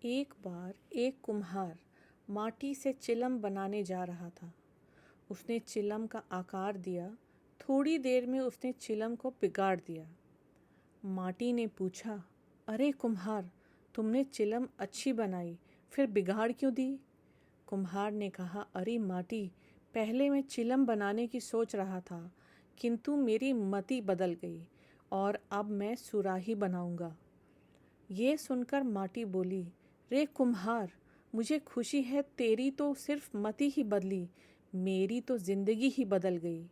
एक बार एक कुम्हार माटी से चिलम बनाने जा रहा था। उसने चिलम का आकार दिया। थोड़ी देर में उसने चिलम को बिगाड़ दिया। माटी ने पूछा, अरे कुम्हार, तुमने चिलम अच्छी बनाई, फिर बिगाड़ क्यों दी? कुम्हार ने कहा, अरे माटी, पहले मैं चिलम बनाने की सोच रहा था, किंतु मेरी मति बदल गई और अब मैं सुराही बनाऊंगा। ये सुनकर माटी बोली, रे कुम्हार, मुझे खुशी है, तेरी तो सिर्फ मति ही बदली, मेरी तो जिंदगी ही बदल गई।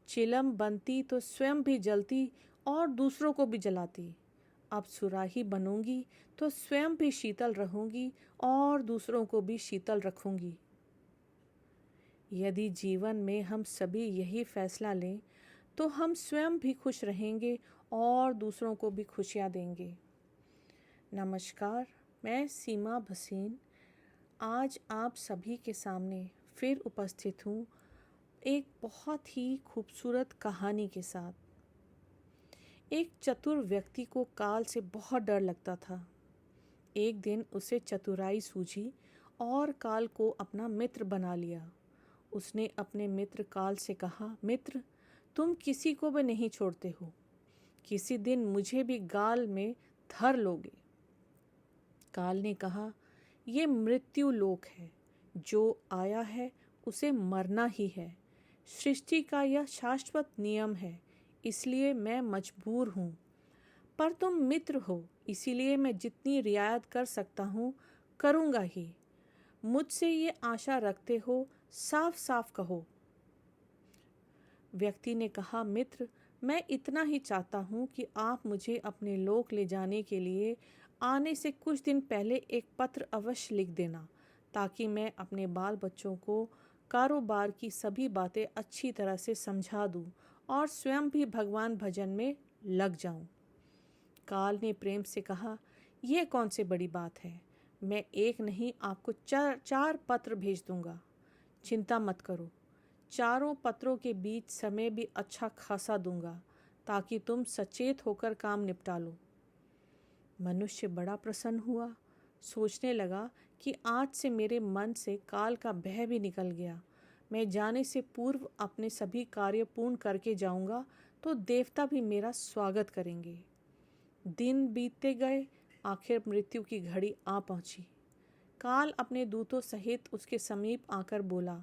चिलम बनती तो स्वयं भी जलती और दूसरों को भी जलाती। अब सुराही बनूंगी तो स्वयं भी शीतल रहूंगी और दूसरों को भी शीतल रखूंगी। यदि जीवन में हम सभी यही फैसला लें तो हम स्वयं भी खुश रहेंगे और दूसरों को भी खुशियाँ देंगे। नमस्कार, मैं सीमा भसीन आज आप सभी के सामने फिर उपस्थित हूँ एक बहुत ही खूबसूरत कहानी के साथ। एक चतुर व्यक्ति को काल से बहुत डर लगता था। एक दिन उसे चतुराई सूझी और काल को अपना मित्र बना लिया। उसने अपने मित्र काल से कहा, मित्र, तुम किसी को भी नहीं छोड़ते हो, किसी दिन मुझे भी गाल में धर लोगे। काल ने कहा, ये मृत्यु लोक है, जो आया है उसे मरना ही है। सृष्टि का यह शाश्वत नियम है, इसलिए मैं मजबूर हूँ। पर तुम मित्र हो, इसीलिए मैं जितनी रियायत कर सकता हूँ करूँगा ही। मुझसे ये आशा रखते हो, साफ साफ कहो। व्यक्ति ने कहा, मित्र, मैं इतना ही चाहता हूँ कि आप मुझे अपने लोक ले जाने के लिए आने से कुछ दिन पहले एक पत्र अवश्य लिख देना, ताकि मैं अपने बाल बच्चों को कारोबार की सभी बातें अच्छी तरह से समझा दूँ और स्वयं भी भगवान भजन में लग जाऊँ। काल ने प्रेम से कहा, यह कौन सी बड़ी बात है, मैं एक नहीं आपको चार पत्र भेज दूँगा। चिंता मत करो, चारों पत्रों के बीच समय भी अच्छा खासा दूंगा, ताकि तुम सचेत होकर काम निपटा लो। मनुष्य बड़ा प्रसन्न हुआ। सोचने लगा कि आज से मेरे मन से काल का भय भी निकल गया। मैं जाने से पूर्व अपने सभी कार्य पूर्ण करके जाऊंगा तो देवता भी मेरा स्वागत करेंगे। दिन बीतते गए, आखिर मृत्यु की घड़ी आ पहुंची। काल अपने दूतों सहित उसके समीप आकर बोला,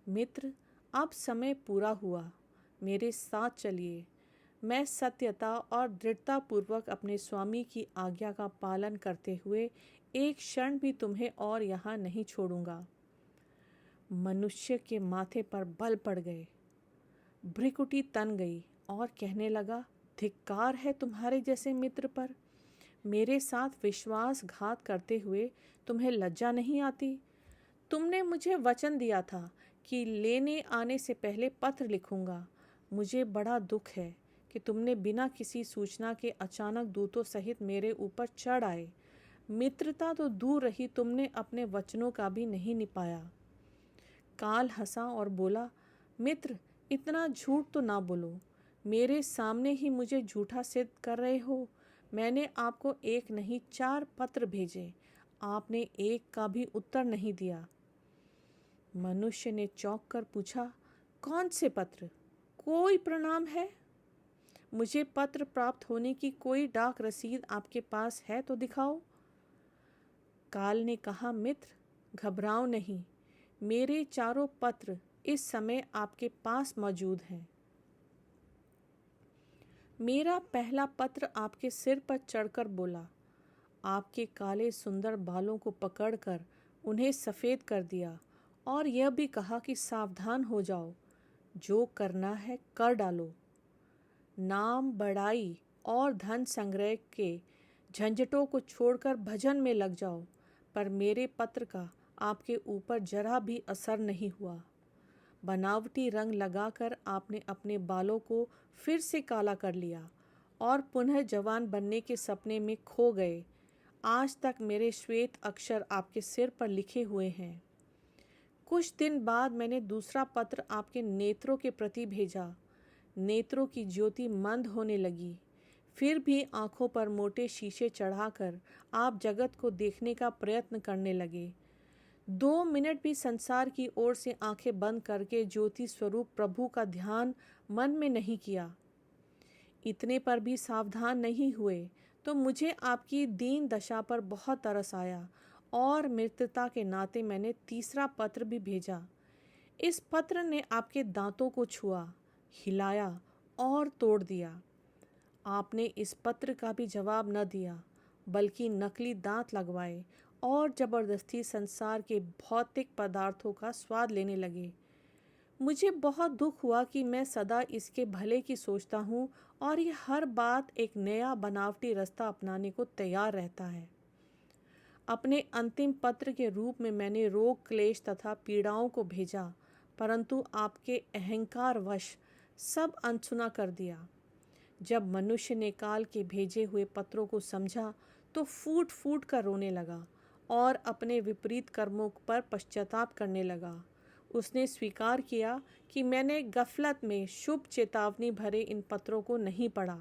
मित्र, अब समय पूरा हुआ, मेरे साथ चलिए। मैं सत्यता और दृढ़ता पूर्वक अपने स्वामी की आज्ञा का पालन करते हुए एक क्षण भी तुम्हें और यहाँ नहीं छोड़ूंगा। मनुष्य के माथे पर बल पड़ गए, भ्रिकुटी तन गई और कहने लगा, धिक्कार है तुम्हारे जैसे मित्र पर। मेरे साथ विश्वासघात करते हुए तुम्हें लज्जा नहीं आती? तुमने मुझे वचन दिया था कि लेने आने से पहले पत्र लिखूंगा। मुझे बड़ा दुख है कि तुमने बिना किसी सूचना के अचानक दूतों सहित मेरे ऊपर चढ़ आए। मित्रता तो दूर रही, तुमने अपने वचनों का भी नहीं निभाया। काल हंसा और बोला, मित्र, इतना झूठ तो ना बोलो। मेरे सामने ही मुझे झूठा सिद्ध कर रहे हो। मैंने आपको एक नहीं 4 पत्र भेजे, आपने एक का भी उत्तर नहीं दिया। मनुष्य ने चौंक कर पूछा, कौन से पत्र? कोई प्रणाम है? मुझे पत्र प्राप्त होने की कोई डाक रसीद आपके पास है तो दिखाओ। काल ने कहा, मित्र, घबराओ नहीं, मेरे चारों पत्र इस समय आपके पास मौजूद हैं। मेरा पहला पत्र आपके सिर पर चढ़कर बोला, आपके काले सुंदर बालों को पकड़कर उन्हें सफ़ेद कर दिया और यह भी कहा कि सावधान हो जाओ, जो करना है कर डालो। नाम बढ़ाई और धन संग्रह के झंझटों को छोड़कर भजन में लग जाओ। पर मेरे पत्र का आपके ऊपर जरा भी असर नहीं हुआ। बनावटी रंग लगाकर आपने अपने बालों को फिर से काला कर लिया और पुनः जवान बनने के सपने में खो गए। आज तक मेरे श्वेत अक्षर आपके सिर पर लिखे हुए हैं। कुछ दिन बाद मैंने दूसरा पत्र आपके नेत्रों के प्रति भेजा। नेत्रों की ज्योति मंद होने लगी। फिर भी आंखों पर मोटे शीशे चढ़ाकर आप जगत को देखने का प्रयत्न करने लगे। 2 मिनट भी संसार की ओर से आंखें बंद करके ज्योति स्वरूप प्रभु का ध्यान मन में नहीं किया। इतने पर भी सावधान नहीं हुए तो मुझे आपकी दीन दशा पर बहुत तरस आया और मित्रता के नाते मैंने तीसरा पत्र भी भेजा। इस पत्र ने आपके दांतों को छुआ, हिलाया और तोड़ दिया। आपने इस पत्र का भी जवाब न दिया, बल्कि नकली दांत लगवाए और जबरदस्ती संसार के भौतिक पदार्थों का स्वाद लेने लगे। मुझे बहुत दुख हुआ कि मैं सदा इसके भले की सोचता हूँ और ये हर बात एक नया बनावटी रास्ता अपनाने को तैयार रहता है। अपने अंतिम पत्र के रूप में मैंने रोग, क्लेश तथा पीड़ाओं को भेजा, परंतु आपके अहंकारवश सब अनसुना कर दिया। जब मनुष्य ने काल के भेजे हुए पत्रों को समझा तो फूट फूट कर रोने लगा और अपने विपरीत कर्मों पर पश्चाताप करने लगा। उसने स्वीकार किया कि मैंने गफलत में शुभ चेतावनी भरे इन पत्रों को नहीं पढ़ा।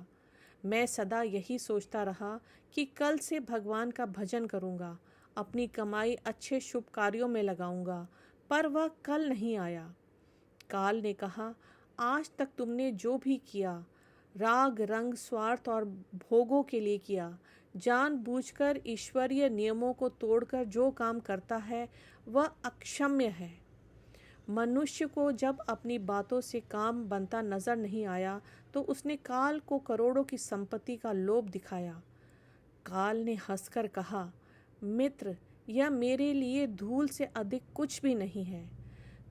मैं सदा यही सोचता रहा कि कल से भगवान का भजन करूँगा, अपनी कमाई अच्छे शुभ कार्यों में लगाऊंगा, पर वह कल नहीं आया। काल ने कहा, आज तक तुमने जो भी किया राग, रंग, स्वार्थ और भोगों के लिए किया। जानबूझकर ईश्वरीय नियमों को तोड़कर जो काम करता है वह अक्षम्य है। मनुष्य को जब अपनी बातों से काम बनता नजर नहीं आया तो उसने काल को करोड़ों की संपत्ति का लोभ दिखाया। काल ने हंसकर कहा, मित्र, यह मेरे लिए धूल से अधिक कुछ भी नहीं है।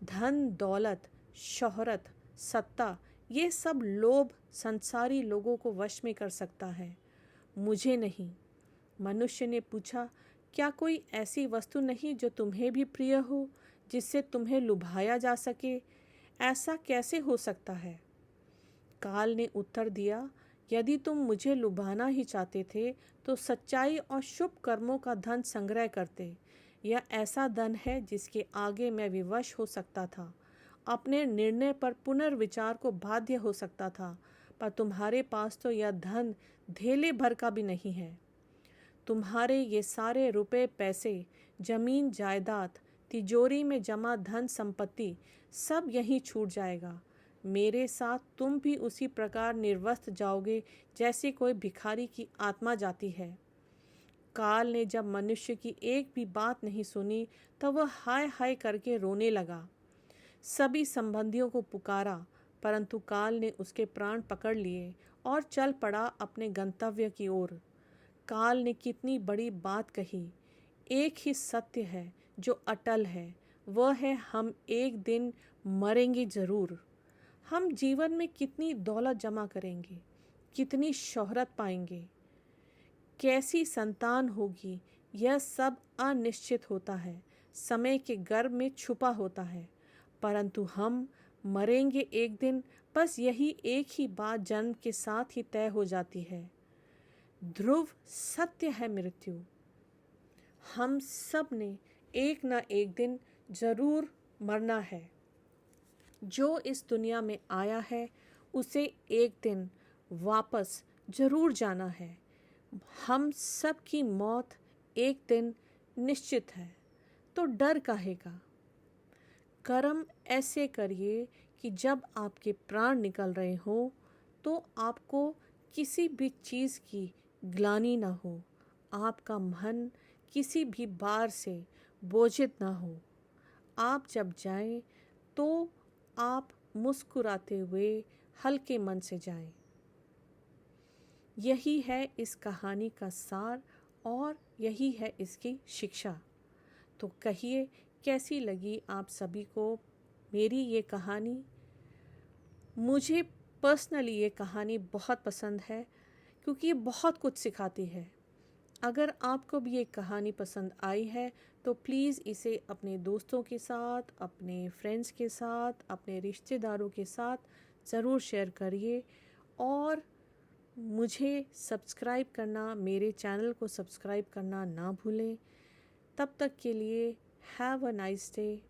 धन, दौलत, शोहरत, सत्ता, ये सब लोभ संसारी लोगों को वश में कर सकता है, मुझे नहीं। मनुष्य ने पूछा, क्या कोई ऐसी वस्तु नहीं जो तुम्हें भी प्रिय हो, जिससे तुम्हें लुभाया जा सके? ऐसा कैसे हो सकता है? काल ने उत्तर दिया, यदि तुम मुझे लुभाना ही चाहते थे तो सच्चाई और शुभ कर्मों का धन संग्रह करते। यह ऐसा धन है जिसके आगे मैं विवश हो सकता था, अपने निर्णय पर पुनर्विचार को बाध्य हो सकता था, पर तुम्हारे पास तो यह धन धेले भर का भी नहीं है। तुम्हारे ये सारे रुपए पैसे, जमीन जायदाद, तिजोरी में जमा धन संपत्ति सब यहीं छूट जाएगा। मेरे साथ तुम भी उसी प्रकार निर्वस्त्र जाओगे जैसे कोई भिखारी की आत्मा जाती है। काल ने जब मनुष्य की एक भी बात नहीं सुनी तब वह हाय हाय करके रोने लगा। सभी संबंधियों को पुकारा, परंतु काल ने उसके प्राण पकड़ लिए और चल पड़ा अपने गंतव्य की ओर। काल ने कितनी बड़ी बात कही। एक ही सत्य है जो अटल है, वह है हम एक दिन मरेंगे जरूर। हम जीवन में कितनी दौलत जमा करेंगे, कितनी शोहरत पाएंगे, कैसी संतान होगी, यह सब अनिश्चित होता है, समय के गर्भ में छुपा होता है। परंतु हम मरेंगे एक दिन, बस यही एक ही बात जन्म के साथ ही तय हो जाती है। ध्रुव सत्य है मृत्यु। हम सब ने एक न एक दिन जरूर मरना है। जो इस दुनिया में आया है उसे एक दिन वापस जरूर जाना है। हम सब की मौत एक दिन निश्चित है, तो डर काहे का? कर्म ऐसे करिए कि जब आपके प्राण निकल रहे हो तो आपको किसी भी चीज़ की ग्लानि न हो, आपका मन किसी भी बार से बोझित न हो। आप जब जाएं तो आप मुस्कुराते हुए हल्के मन से जाएं। यही है इस कहानी का सार और यही है इसकी शिक्षा। तो कहिए कैसी लगी आप सभी को मेरी ये कहानी। मुझे पर्सनली ये कहानी बहुत पसंद है क्योंकि ये बहुत कुछ सिखाती है। अगर आपको भी ये कहानी पसंद आई है तो प्लीज़ इसे अपने दोस्तों के साथ, अपने फ्रेंड्स के साथ, अपने रिश्तेदारों के साथ ज़रूर शेयर करिए और मुझे सब्सक्राइब करना, मेरे चैनल को सब्सक्राइब करना ना भूलें। तब तक के लिए हैव अ नाइस डे।